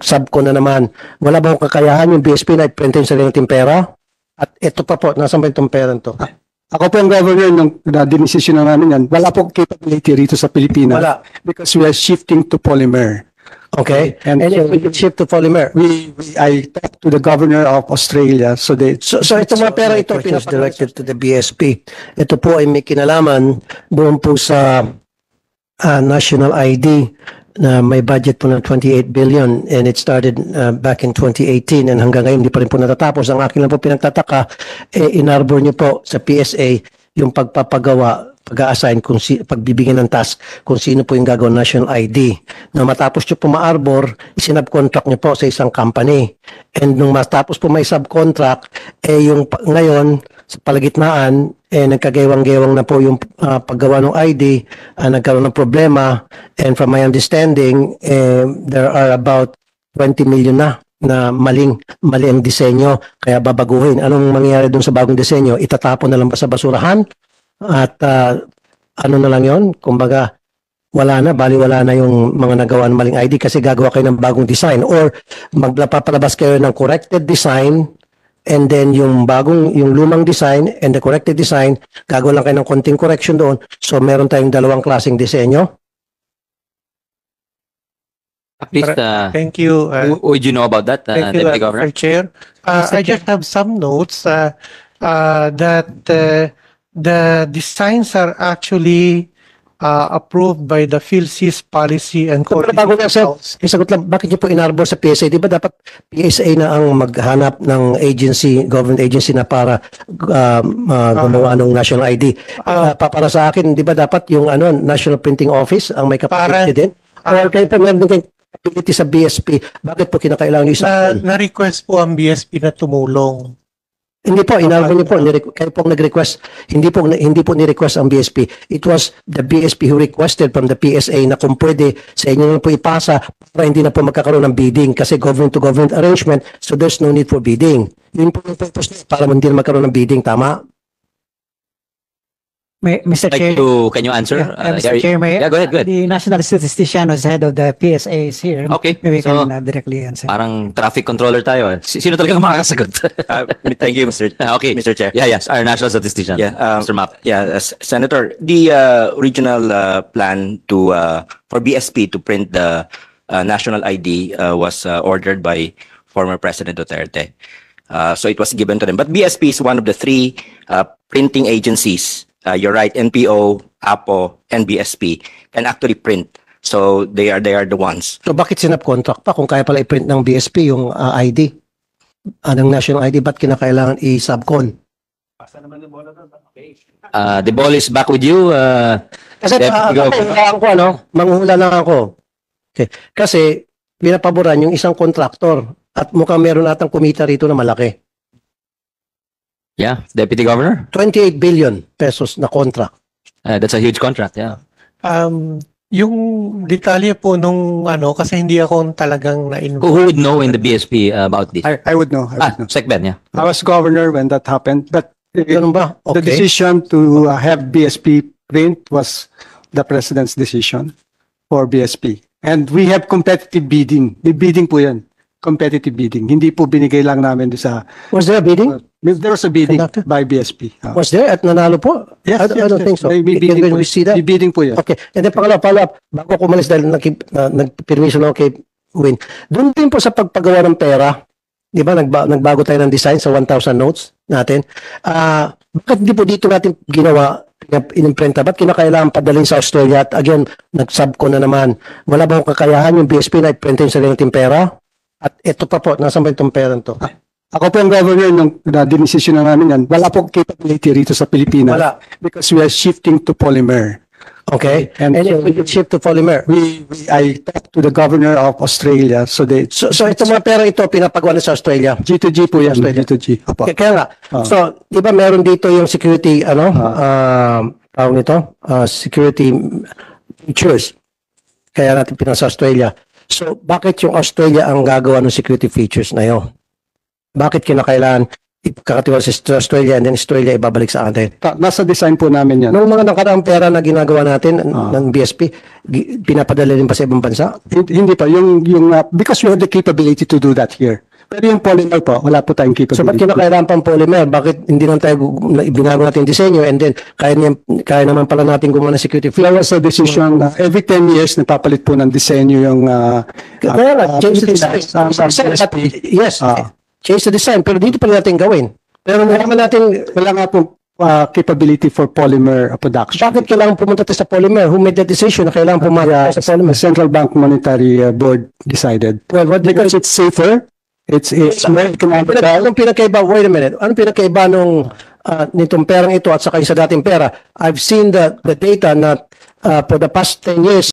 Nagsub ko na naman. Wala ba akong kakayahan yung BSP na i-print yung sarili nating pera? At ito pa po, nasan ba itong pera to? Ako po ang governor nung dinesisyon na namin yan. Wala po capability rito sa Pilipinas. Wala. Because we are shifting to polymer. Okay? And if we could shift to polymer. I talked to the governor of Australia. So So itong mga pera ito directed to the BSP. Ito po ay may kinalaman doon po sa national ID na may budget po ng 28 billion and it started back in 2018 and hanggang ngayon hindi pa rin po natatapos. Ang akin lang po pinagtataka, inarbor niyo po sa PSA yung pagpapagawa, pag-a-assign, pagbibigyan ng task kung sino po yung gagawin national ID. Na matapos nyo po ma-arbor, isinab-contract nyo po sa isang company. And nung matapos po may subcontract, yung ngayon, sa palagitnaan, nagkagewang-gewang na po yung paggawa ng ID, nagkaroon ng problema, and from my understanding, there are about 20 million na mali ang disenyo, kaya babaguhin. Anong mangyayari dun sa bagong disenyo? Itatapon na lang ba sa basurahan? At ano na lang yon? Kumbaga, wala na yung mga nagawa ng maling ID kasi gagawa kayo ng bagong design or magpapalabas kayo ng corrected design and then yung lumang design and the corrected design, gagawa lang kayo ng konting correction doon. So, meron tayong dalawang klaseng disenyo. At least, Thank you. would you know about that, Thank you, Deputy Governor? Mr. Chair. I just have some notes that the designs are actually approved by the PhilSys Policy and Pero bago na, sir, isagot lang, bakit niyo po inarbor sa PSA? Di ba dapat PSA na ang maghanap ng agency, government agency na para gumawa ng national ID? Para sa akin, di ba dapat yung National Printing Office ang may capacity din? Or kayo pa meron din capability sa BSP, bakit po kinakailangan yung isa? Na-request po ang BSP na tumulong. Hindi po, inarbor niyo po, kayo po nag-request, hindi po ni-request ang BSP. It was the BSP who requested from the PSA na kung pwede sa inyo na po ipasa para hindi na po magkakaroon ng bidding kasi government-to-government arrangement, so there's no need for bidding. Yun po yung purpose niya, para hindi na magkaroon ng bidding, tama? Mr. Chair, Can you answer? Mr. Chair, yeah, go ahead. the national statistician was head of the PSA is here. Okay, Maybe we so- can directly answer. Parang traffic controller tayo. Sino talaga makakasagot? Thank you, Mr. Okay. Mr. Chair. Yeah, yes, our national statistician. Yeah, Mr. Map. Yeah, Senator, the original plan for BSP to print the national ID was ordered by former President Duterte. So it was given to them. But BSP is one of the three printing agencies. You're right, NPO, APO, and BSP can actually print. So they are the ones. So bakit sinab-contract pa kung kaya pala i-print ng BSP yung ID? Ng national ID, ba't kinakailangan i-subcon? The ball is back with you. Kasi manghuhula lang ako. Okay. Kasi pinapaboran yung isang kontraktor at mukhang meron natang kumita rito na malaki. Yeah, Deputy Governor. 28 billion pesos na contract. That's a huge contract, yeah. Yung detalye po nung kasi hindi ako talagang na-involved. Who would know in the BSP about this? I would know. Secben, yeah. I was governor when that happened. But Ganun ba? the Okay. decision to have BSP print was the President's decision for BSP. And we have competitive bidding. May bidding po yan. Competitive bidding. Hindi po binigay lang namin doon sa... Was there a bidding? There was a bidding Conducted? by BSP. Was there at nanalo po? I don't think so. May bidding Can po. we see that? May bidding po yan. Okay. And then pangalawa, bago ko umalis dahil nag-permission ako kay Win. Doon din po sa pagpagawa ng pera, di ba, nagbago tayo ng design sa 1,000 notes natin. Bakit hindi po dito natin ginawa, inimprenta? Ba't kinakailangan padalhin sa Australia? At again, nag-sub ko na naman. Wala ba akong kakayahan yung BSP na i-print yung sarili nating pera? At ito pa po, nasan ba itong pera to? Ako po ang governor nung dinesisyon na namin yan. Wala po capability rito sa Pilipinas. Wala. Because we are shifting to polymer. Okay? And if we could shift to polymer. I talked to the governor of Australia. So So itong mga pera ito, pinapagawa na sa Australia. G2G po yan. Australia. G2G. Opo. Kaya nga. So, di ba meron dito yung security, tawag nito? Security features. Kaya natin pinasa Australia. So, bakit yung Australia ang gagawa ng security features na yun? Bakit kinakailangan kakatiwala sa Australia and then Australia ibabalik sa atin. Nasa design po namin yan. Nung mga nakaraang pera na ginagawa natin ng BSP, pinapadala rin pa sa ibang bansa? Hindi pa. Because we have the capability to do that here. Pero yung polymer po, wala po tayong capability. So ba't kinakailangan pang polymer? Bakit hindi lang tayo binago natin yung disenyo and then kaya naman pala natin gumawa ng security There film? was a decision na every 10 years nagpapalit po ng disenyo yung Kaya nga, change the design. Yes, change the design. Pero dito pa natin gawin. Pero naman natin, wala nga po capability for polymer production. bakit kailangan pumunta tayo sa polymer? Who made that decision na kailangan pumunta tayo sa The polymer? Central Bank Monetary Board decided. Well, Because it's safer, it's more economical. Anong pinakaiba? Wait a minute. Anong pinakaiba nitong perang ito at saka yung sa dating pera? I've seen the data na for the past 10 years,